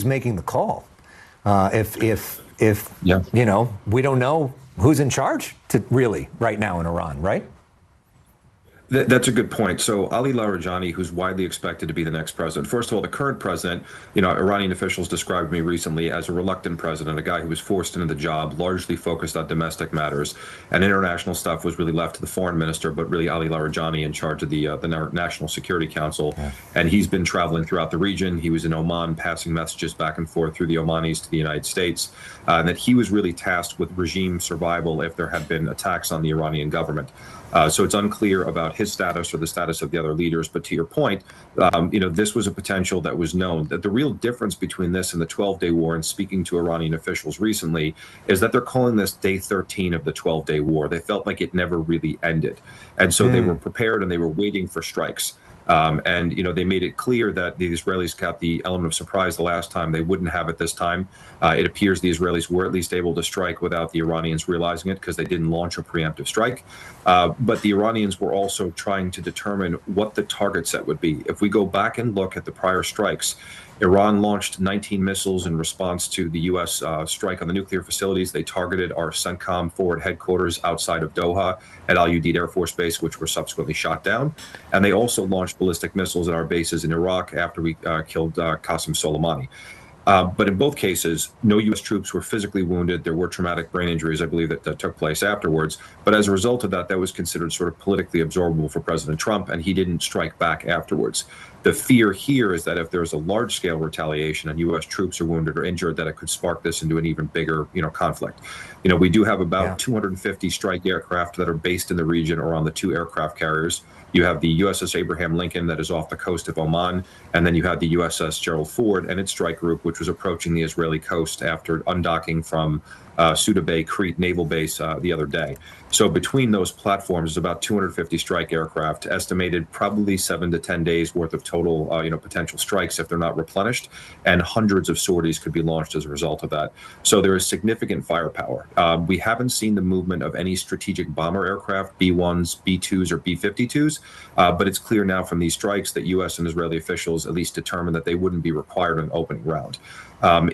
who's making the call. If Yeah. we don't know who's in charge really right now in Iran, right? That's a good point. So Ali Larijani, who's widely expected to be the next president. First of all, the current president, Iranian officials described me recently as a reluctant president, a guy who was forced into the job, largely focused on domestic matters, and international stuff was really left to the foreign minister, but really Ali Larijani in charge of the National Security Council. Yeah. And he's been traveling throughout the region. He was in Oman, passing messages back and forth through the Omanis to the United States, and that he was really tasked with regime survival if there had been attacks on the Iranian government. So it's unclear about his status or the status of the other leaders. But to your point, this was a potential that was known. That the real difference between this and the 12-day war, and speaking to Iranian officials recently, is that they're calling this day 13 of the 12-day war. They felt like it never really ended. And so they were prepared and they were waiting for strikes. They made it clear that the Israelis got the element of surprise the last time. They wouldn't have it this time. It appears the Israelis were at least able to strike without the Iranians realizing it because they didn't launch a preemptive strike. But the Iranians were also trying to determine what the target set would be. If we go back and look at the prior strikes, Iran launched 19 missiles in response to the U.S. Strike on the nuclear facilities. They targeted our CENTCOM forward headquarters outside of Doha at Al Udeid Air Force Base, which were subsequently shot down. And they also launched ballistic missiles at our bases in Iraq after we killed Qasem Soleimani. But in both cases, no U.S. troops were physically wounded. There were traumatic brain injuries, I believe, that took place afterwards. But as a result of that, that was considered sort of politically absorbable for President Trump, and he didn't strike back afterwards. The fear here is that if there's a large-scale retaliation and U.S. troops are wounded or injured, that it could spark this into an even bigger, conflict. We do have about 250 strike aircraft that are based in the region or on the two aircraft carriers. You have the USS Abraham Lincoln that is off the coast of Oman, and then you have the USS Gerald Ford and its strike group, which was approaching the Israeli coast after undocking from Suda Bay Crete Naval Base the other day. So between those platforms, there's about 250 strike aircraft, estimated probably 7 to 10 days worth of total, potential strikes if they're not replenished, and hundreds of sorties could be launched as a result of that. So there is significant firepower. We haven't seen the movement of any strategic bomber aircraft, B-1s, B-2s, or B-52s, but it's clear now from these strikes that U.S. and Israeli officials at least determined that they wouldn't be required in an opening round.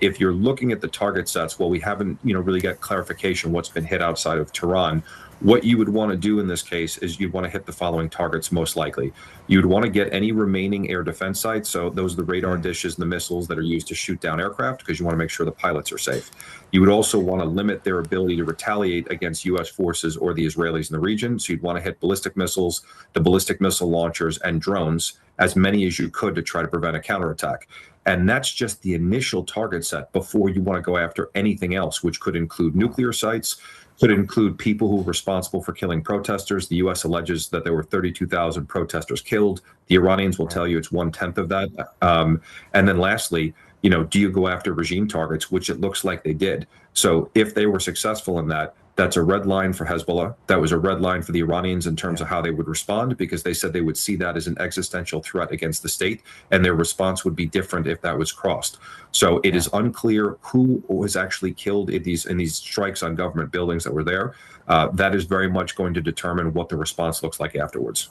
If you're looking at the target sets, well, we haven't, really got clarification what's been hit outside of Tehran. What you would want to do in this case is you'd want to hit the following targets most likely. You'd want to get any remaining air defense sites. So those are the radar dishes and the missiles that are used to shoot down aircraft because you want to make sure the pilots are safe. You would also want to limit their ability to retaliate against U.S. forces or the Israelis in the region. So you'd want to hit ballistic missiles, the ballistic missile launchers, and drones, as many as you could to try to prevent a counterattack. And that's just the initial target set before you want to go after anything else, which could include nuclear sites, could include people who are responsible for killing protesters. The U.S. alleges that there were 32,000 protesters killed. The Iranians will tell you it's 1/10 of that. And then lastly, do you go after regime targets, which it looks like they did. So if they were successful in that, that's a red line for Hezbollah. That was a red line for the Iranians in terms of how they would respond, because they said they would see that as an existential threat against the state, and their response would be different if that was crossed. So it is unclear who was actually killed in these strikes on government buildings that were there. That is very much going to determine what the response looks like afterwards.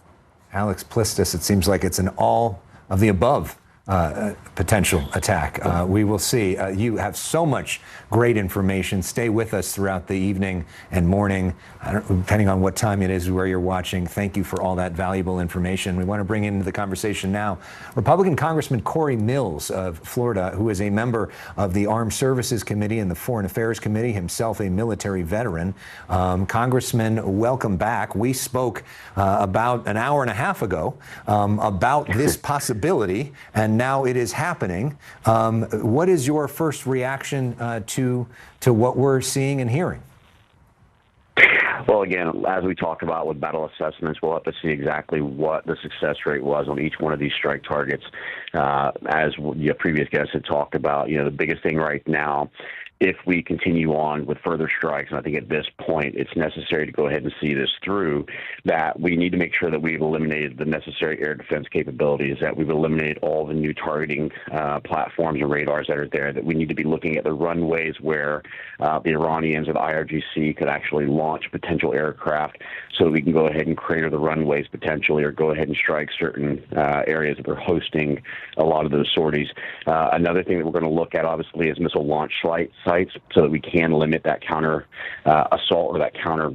Alex Plistis, it seems like it's an all of the above potential attack. We will see. You have so much great information. Stay with us throughout the evening and morning, depending on what time it is where you're watching. Thank you for all that valuable information. We want to bring into the conversation now Republican Congressman Corey Mills of Florida, who is a member of the Armed Services Committee and the Foreign Affairs Committee, himself a military veteran. Congressman, welcome back. We spoke about an hour and a half ago about this possibility, and now it is happening. What is your first reaction to what we're seeing and hearing? Well, again, as we talked about with battle assessments, we'll have to see exactly what the success rate was on each one of these strike targets. As your previous guests had talked about, the biggest thing right now, if we continue on with further strikes, and I think at this point it's necessary to go ahead and see this through, that we need to make sure that we've eliminated the necessary air defense capabilities, that we've eliminated all the new targeting platforms and radars that are there, that we need to be looking at the runways where the Iranians or the IRGC could actually launch potential potential aircraft so that we can go ahead and crater the runways potentially, or go ahead and strike certain areas that are hosting a lot of those sorties. Another thing that we're going to look at, obviously, is missile launch sites so that we can limit that counter assault, or that counter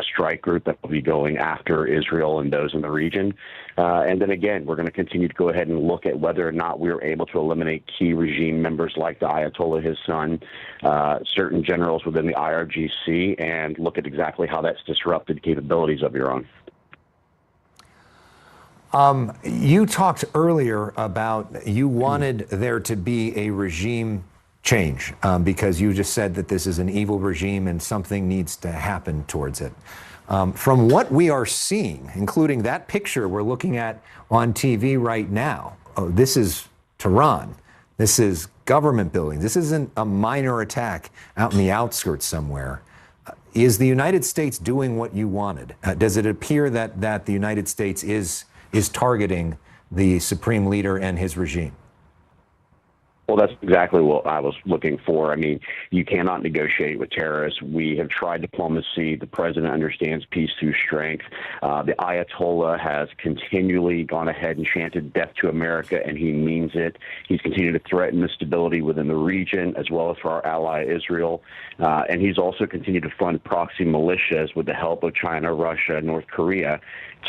strike group that will be going after Israel and those in the region. And then again, we're going to continue to go ahead and look at whether or not we are able to eliminate key regime members like the Ayatollah, his son, certain generals within the IRGC, and look at exactly how that's disrupted capabilities of Iran. You talked earlier about you wanted there to be a regime change because you just said that this is an evil regime and something needs to happen towards it. From what we are seeing, including that picture we're looking at on TV right now, this is Tehran. This is government building. This isn't a minor attack out in the outskirts somewhere. Is the United States doing what you wanted? Does it appear that the United States is targeting the supreme leader and his regime? Well, that's exactly what I was looking for. I mean, you cannot negotiate with terrorists. We have tried diplomacy. The president understands peace through strength. The Ayatollah has continually gone ahead and chanted death to America, and he means it. He's continued to threaten the stability within the region, as well as for our ally Israel. And he's also continued to fund proxy militias with the help of China, Russia, North Korea,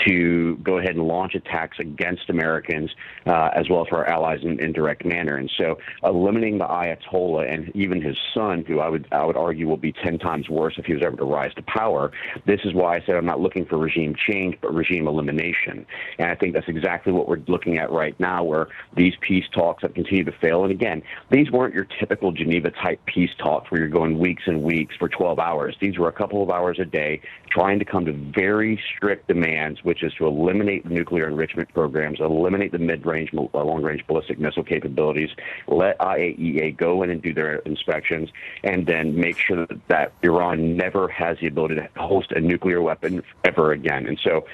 to go ahead and launch attacks against Americans, as well as for our allies in an indirect manner. And so eliminating the Ayatollah and even his son, who I would argue will be 10 times worse if he was ever to rise to power, this is why I said I'm not looking for regime change, but regime elimination. And I think that's exactly what we're looking at right now, where these peace talks have continued to fail. And again, these weren't your typical Geneva-type peace talks where you're going weeks and weeks for 12 hours. These were a couple of hours a day trying to come to very strict demands, which is to eliminate the nuclear enrichment programs, eliminate the mid-range, long-range ballistic missile capabilities, let IAEA go in and do their inspections, and then make sure that Iran never has the ability to host a nuclear weapon ever again. And so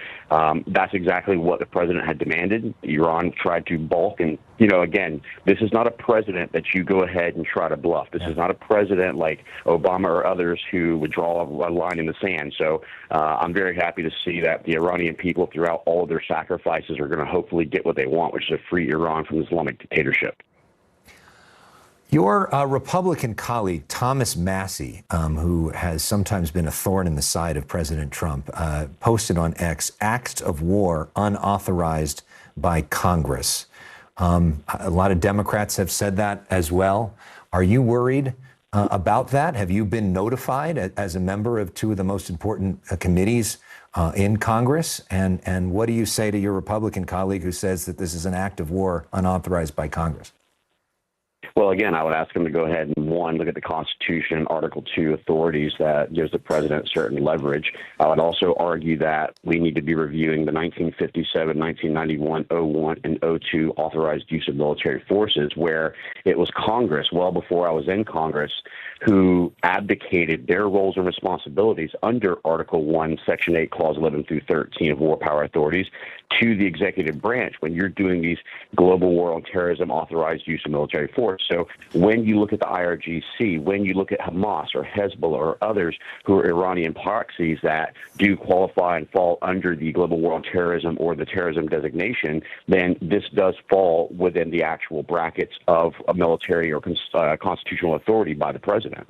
that's exactly what the president had demanded. Iran tried to balk, and, you know, again, this is not a president that you go ahead and try to bluff. This is not a president like Obama or others who would draw a line in the sand. So I'm very happy to see that the Iranian people, throughout all of their sacrifices, are going to hopefully get what they want, which is a free Iran from Islamic dictatorship. Your Republican colleague, Thomas Massie, who has sometimes been a thorn in the side of President Trump, posted on X, acts of war unauthorized by Congress. A lot of Democrats have said that as well. Are you worried about that? Have you been notified as a member of two of the most important committees in Congress? And what do you say to your Republican colleague who says that this is an act of war unauthorized by Congress? Well, again, I would ask him to go ahead and, one, look at the Constitution, Article 2 authorities that gives the president certain leverage. I would also argue that we need to be reviewing the 1957, 1991, 01, and 02 authorized use of military forces, where it was Congress, well before I was in Congress, who abdicated their roles and responsibilities under Article 1, Section 8, Clause 11 through 13 of war power authorities to the executive branch when you're doing these global war on terrorism authorized use of military force. So when you look at the IRGC, when you look at Hamas or Hezbollah or others who are Iranian proxies that do qualify and fall under the global war on terrorism or the terrorism designation, then this does fall within the actual brackets of a military or constitutional authority by the president.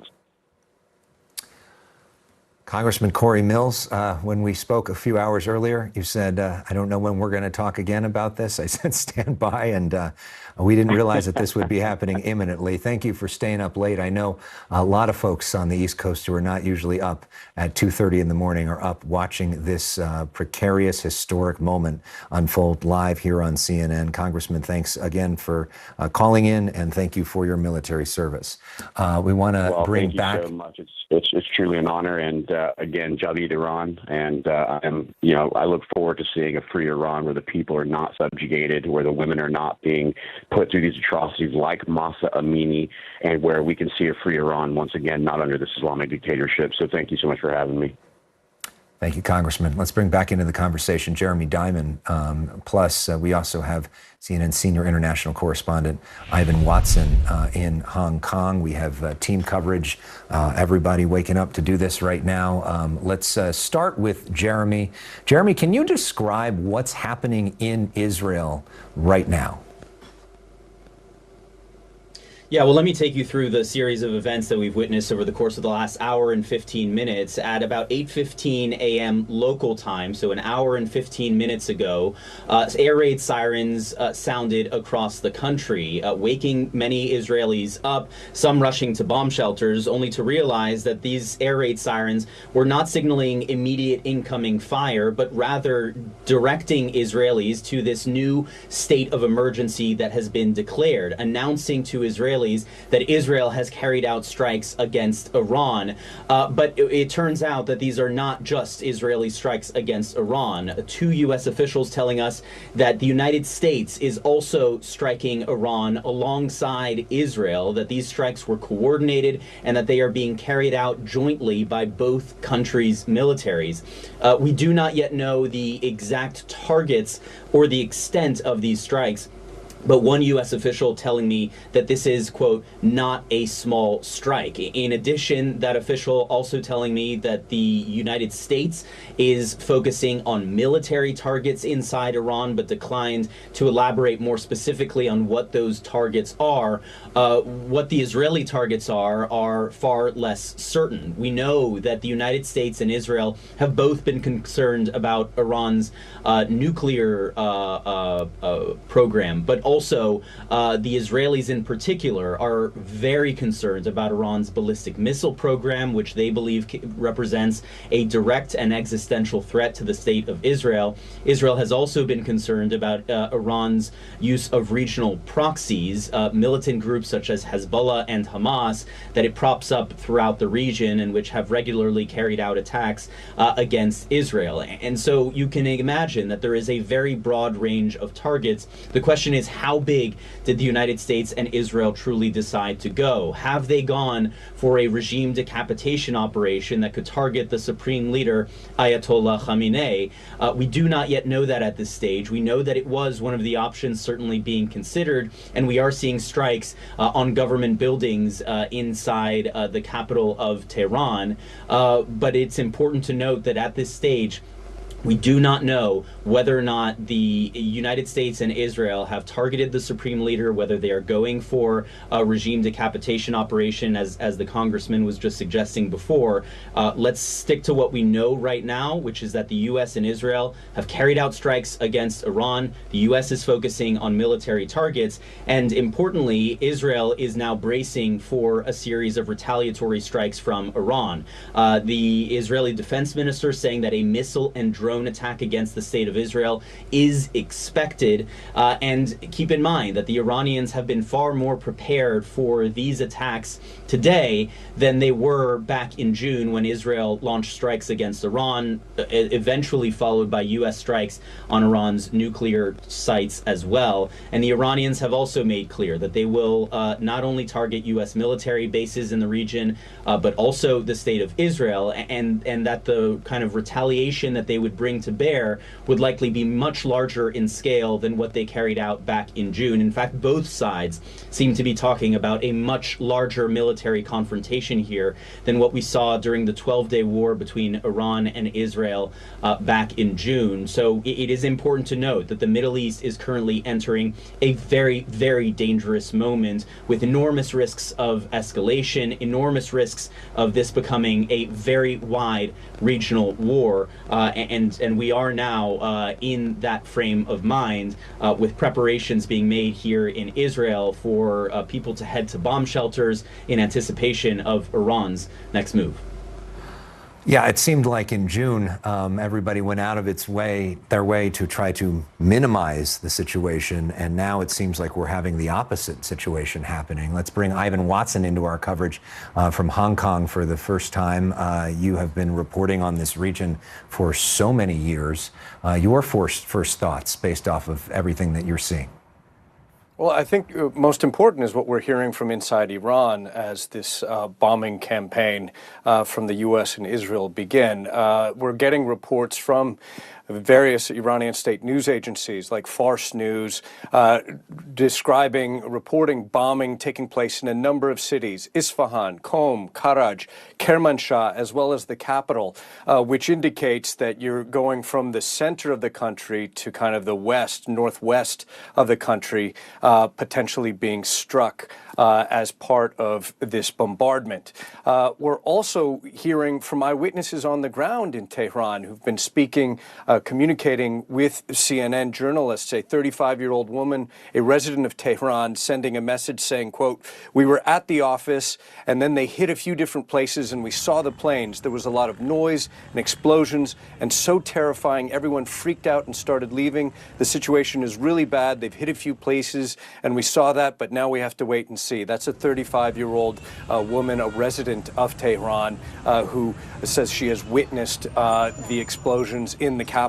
Congressman Corey Mills, when we spoke a few hours earlier, you said, I don't know when we're going to talk again about this. I said, stand by. And we didn't realize that this would be happening imminently. Thank you for staying up late. I know a lot of folks on the East Coast who are not usually up at 2:30 in the morning are up watching this precarious, historic moment unfold live here on CNN. Congressman, thanks again for calling in, and thank you for your military service. We want to bring back. Thank you so much. It's truly an honor. And again, Javid Iran. And I look forward to seeing a free Iran where the people are not subjugated, where the women are not being put through these atrocities like Mahsa Amini, and where we can see a free Iran once again, not under this Islamic dictatorship. So thank you so much for having me. Thank you, Congressman. Let's bring back into the conversation Jeremy Diamond. Plus, we also have CNN senior international correspondent Ivan Watson in Hong Kong. We have team coverage, everybody waking up to do this right now. Let's start with Jeremy. Jeremy, can you describe what's happening in Israel right now? Yeah, well, let me take you through the series of events that we've witnessed over the course of the last hour and 15 minutes. At about 8:15 a.m. local time, so an hour and 15 minutes ago, air raid sirens sounded across the country, waking many Israelis up, some rushing to bomb shelters, only to realize that these air raid sirens were not signaling immediate incoming fire, but rather directing Israelis to this new state of emergency that has been declared, announcing to Israelis that Israel has carried out strikes against Iran. But it turns out that these are not just Israeli strikes against Iran. Two U.S. officials telling us that the United States is also striking Iran alongside Israel, that these strikes were coordinated and that they are being carried out jointly by both countries' militaries. We do not yet know the exact targets or the extent of these strikes, but one U.S. official telling me that this is, quote, not a small strike. In addition, that official also telling me that the United States is focusing on military targets inside Iran, but declined to elaborate more specifically on what those targets are. What the Israeli targets are far less certain. We know that the United States and Israel have both been concerned about Iran's nuclear program, but also, the Israelis in particular are very concerned about Iran's ballistic missile program, which they believe represents a direct and existential threat to the state of Israel. Israel has also been concerned about Iran's use of regional proxies, militant groups such as Hezbollah and Hamas, that it props up throughout the region and which have regularly carried out attacks against Israel. And so you can imagine that there is a very broad range of targets. The question is, how big did the United States and Israel truly decide to go? Have they gone for a regime decapitation operation that could target the supreme leader, Ayatollah Khamenei? We do not yet know that at this stage. We know that it was one of the options certainly being considered, and we are seeing strikes on government buildings inside the capital of Tehran. But it's important to note that at this stage, we do not know whether or not the United States and Israel have targeted the supreme leader, whether they are going for a regime decapitation operation, as the congressman was just suggesting before. Let's stick to what we know right now, which is that the U.S. and Israel have carried out strikes against Iran. The U.S. is focusing on military targets. And importantly, Israel is now bracing for a series of retaliatory strikes from Iran. The Israeli defense minister saying that a missile and drone attack against the state of Israel is expected. And keep in mind that the Iranians have been far more prepared for these attacks today than they were back in June when Israel launched strikes against Iran, eventually followed by U.S. strikes on Iran's nuclear sites as well. And the Iranians have also made clear that they will not only target U.S. military bases in the region, but also the state of Israel, and that the kind of retaliation that they would bring to bear would likely be much larger in scale than what they carried out back in June. In fact, both sides seem to be talking about a much larger military confrontation here than what we saw during the 12-day war between Iran and Israel back in June. So it is important to note that the Middle East is currently entering a very, very dangerous moment with enormous risks of escalation, enormous risks of this becoming a very wide regional war, and we are now in that frame of mind with preparations being made here in Israel for people to head to bomb shelters in anticipation of Iran's next move. Yeah, it seemed like in June, everybody went out of their way to try to minimize the situation, and now it seems like we're having the opposite situation happening. Let's bring Ivan Watson into our coverage from Hong Kong for the first time. You have been reporting on this region for so many years. Your first thoughts based off of everything that you're seeing? Well, I think most important is what we're hearing from inside Iran as this bombing campaign from the U.S. and Israel begin. We're getting reports from various Iranian state news agencies like Fars News reporting bombing taking place in a number of cities, Isfahan, Qom, Karaj, Kermanshah, as well as the capital, which indicates that you're going from the center of the country to kind of the west, northwest of the country, potentially being struck as part of this bombardment. We're also hearing from eyewitnesses on the ground in Tehran who've been speaking, communicating with CNN journalists, a 35-year-old woman, a resident of Tehran, sending a message saying, quote, "We were at the office and then they hit a few different places and we saw the planes. There was a lot of noise and explosions and so terrifying. Everyone freaked out and started leaving. The situation is really bad. They've hit a few places and we saw that, but now we have to wait and see." That's a 35-year-old woman, a resident of Tehran, who says she has witnessed the explosions in the capital.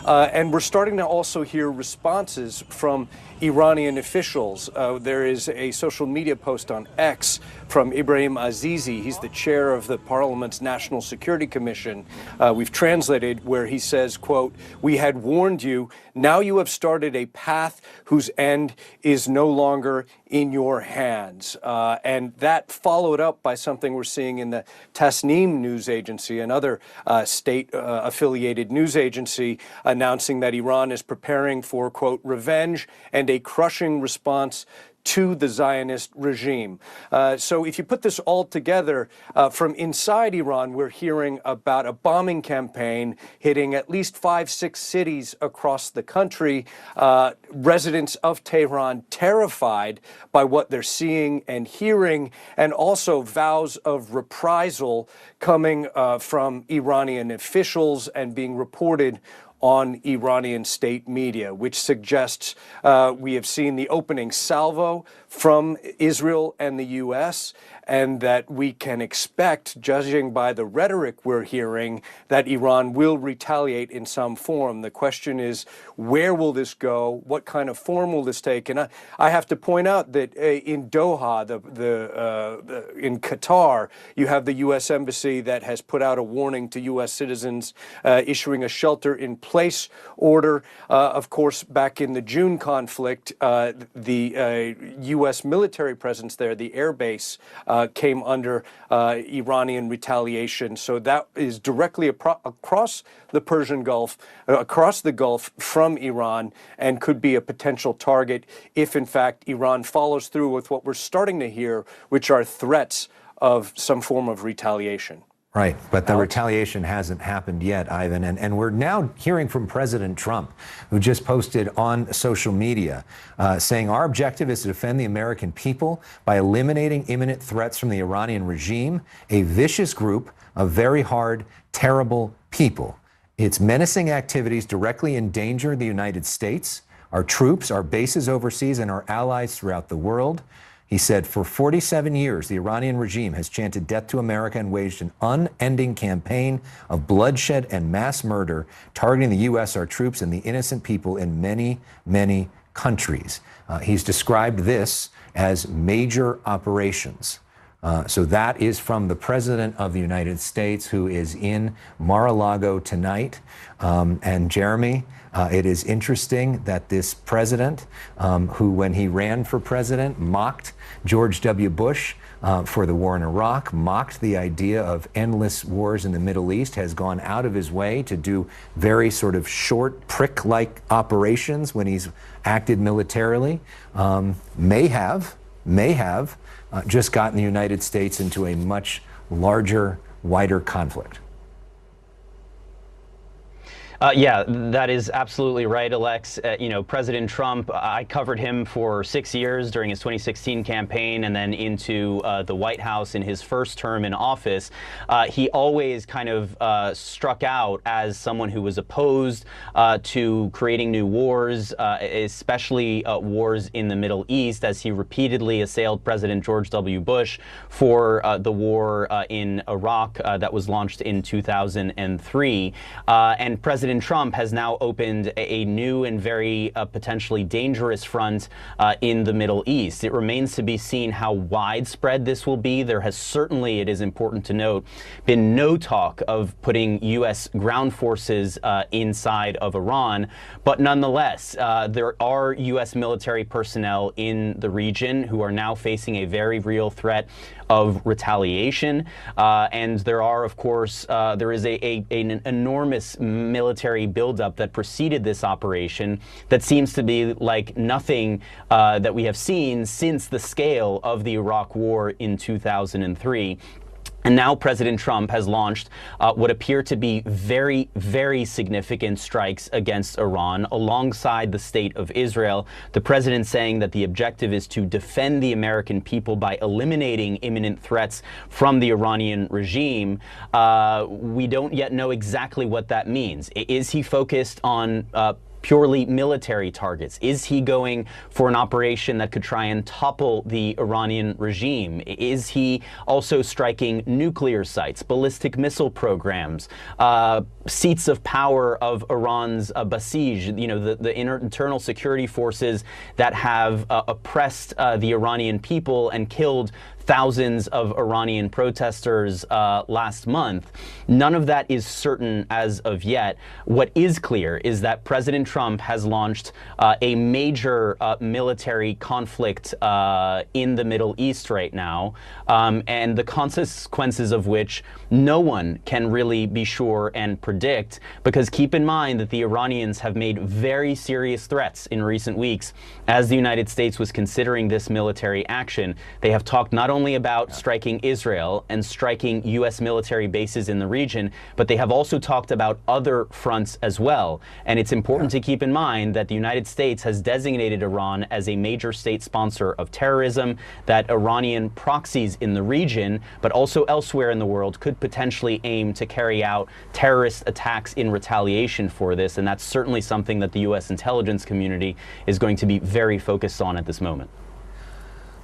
And we're starting to also hear responses from Iranian officials. There is a social media post on X from Ibrahim Azizi. He's the chair of the Parliament's National Security Commission. We've translated where he says, quote, "We had warned you. Now you have started a path whose end is no longer in your hands." And that followed up by something we're seeing in the Tasnim news agency, another state-affiliated news agency, announcing that Iran is preparing for, quote, "revenge and a crushing response to the Zionist regime." So if you put this all together, from inside Iran, we're hearing about a bombing campaign hitting at least 5-6 cities across the country. Residents of Tehran terrified by what they're seeing and hearing, and also vows of reprisal coming from Iranian officials and being reported on Iranian state media, which suggests we have seen the opening salvo from Israel and the U.S., and that we can expect, judging by the rhetoric we're hearing, that Iran will retaliate in some form. The question is, where will this go? What kind of form will this take? And I have to point out that in Doha, in Qatar, you have the U.S. Embassy that has put out a warning to U.S. citizens, issuing a shelter-in-place order. Of course, back in the June conflict, the U.S. military presence there, the air base, came under Iranian retaliation. So that is directly across the Persian Gulf, across the Gulf from Iran, and could be a potential target if, in fact, Iran follows through with what we're starting to hear, which are threats of some form of retaliation. Right, but the retaliation hasn't happened yet, Ivan. And we're now hearing from President Trump, who just posted on social media saying, "Our objective is to defend the American people by eliminating imminent threats from the Iranian regime, a vicious group of very hard, terrible people. Its menacing activities directly endanger the United States, our troops, our bases overseas, and our allies throughout the world." He said, "For 47 years, the Iranian regime has chanted death to America and waged an unending campaign of bloodshed and mass murder, targeting the U.S., our troops, and the innocent people in many, many countries." He's described this as major operations. So that is from the President of the United States, who is in Mar-a-Lago tonight. And Jeremy, it is interesting that this president, who when he ran for president mocked George W. Bush for the war in Iraq, mocked the idea of endless wars in the Middle East, has gone out of his way to do very sort of short prick-like operations when he's acted militarily, may have just gotten the United States into a much larger, wider conflict. Yeah, that is absolutely right, Alex. President Trump, I covered him for 6 years during his 2016 campaign and then into the White House in his first term in office. He always kind of struck out as someone who was opposed to creating new wars, especially wars in the Middle East, as he repeatedly assailed President George W. Bush for the war in Iraq that was launched in 2003. And President President Trump has now opened a new and very potentially dangerous front in the Middle East. It remains to be seen how widespread this will be. There has certainly, it is important to note, been no talk of putting U.S. ground forces inside of Iran, but nonetheless, there are U.S. military personnel in the region who are now facing a very real threat of retaliation. And there are, of course, there is an enormous military buildup that preceded this operation that seems to be like nothing that we have seen since the scale of the Iraq War in 2003. And now President Trump has launched what appear to be very, very significant strikes against Iran alongside the state of Israel. The president saying that the objective is to defend the American people by eliminating imminent threats from the Iranian regime. We don't yet know exactly what that means. Is he focused on purely military targets? Is he going for an operation that could try and topple the Iranian regime? Is he also striking nuclear sites, ballistic missile programs, seats of power of Iran's Basij, the internal security forces that have oppressed the Iranian people and killed thousands of Iranian protesters last month? None of that is certain as of yet. What is clear is that President Trump has launched a major military conflict in the Middle East right now, and the consequences of which no one can really be sure and predict, because keep in mind that the Iranians have made very serious threats in recent weeks. As the United States was considering this military action, they have talked not only about striking Israel and striking U.S. military bases in the region, but they have also talked about other fronts as well. And it's important to keep in mind that the United States has designated Iran as a major state sponsor of terrorism, that Iranian proxies in the region, but also elsewhere in the world, could potentially aim to carry out terrorist attacks in retaliation for this. And that's certainly something that the U.S. intelligence community is going to be very focused on at this moment.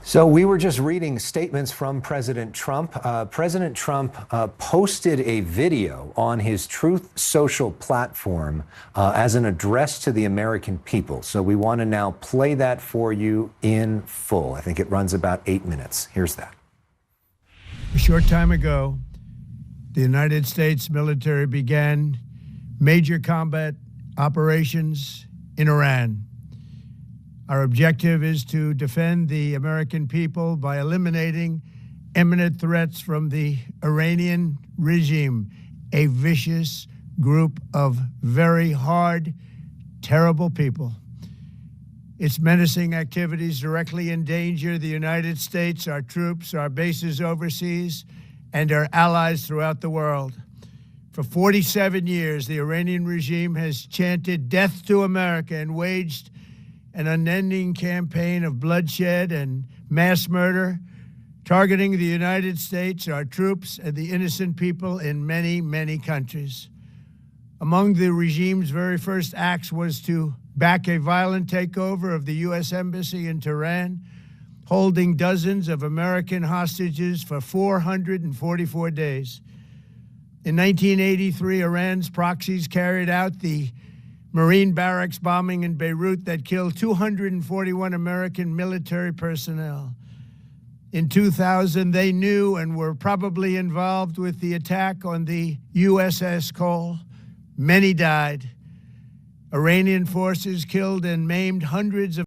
So we were just reading statements from President Trump. President Trump posted a video on his Truth Social platform as an address to the American people. So we want to now play that for you in full. I think it runs about 8 minutes. Here's that. A short time ago, the United States military began major combat operations in Iran. Our objective is to defend the American people by eliminating imminent threats from the Iranian regime, a vicious group of very hard, terrible people. Its menacing activities directly endanger the United States, our troops, our bases overseas, and our allies throughout the world. For 47 years, the Iranian regime has chanted death to America and waged an unending campaign of bloodshed and mass murder, targeting the United States, our troops, and the innocent people in many, many countries. Among the regime's very first acts was to back a violent takeover of the U.S. Embassy in Tehran, holding dozens of American hostages for 444 days. In 1983, Iran's proxies carried out the Marine barracks bombing in Beirut that killed 241 American military personnel. In 2000, they knew and were probably involved with the attack on the USS Cole. Many died. Iranian forces killed and maimed hundreds of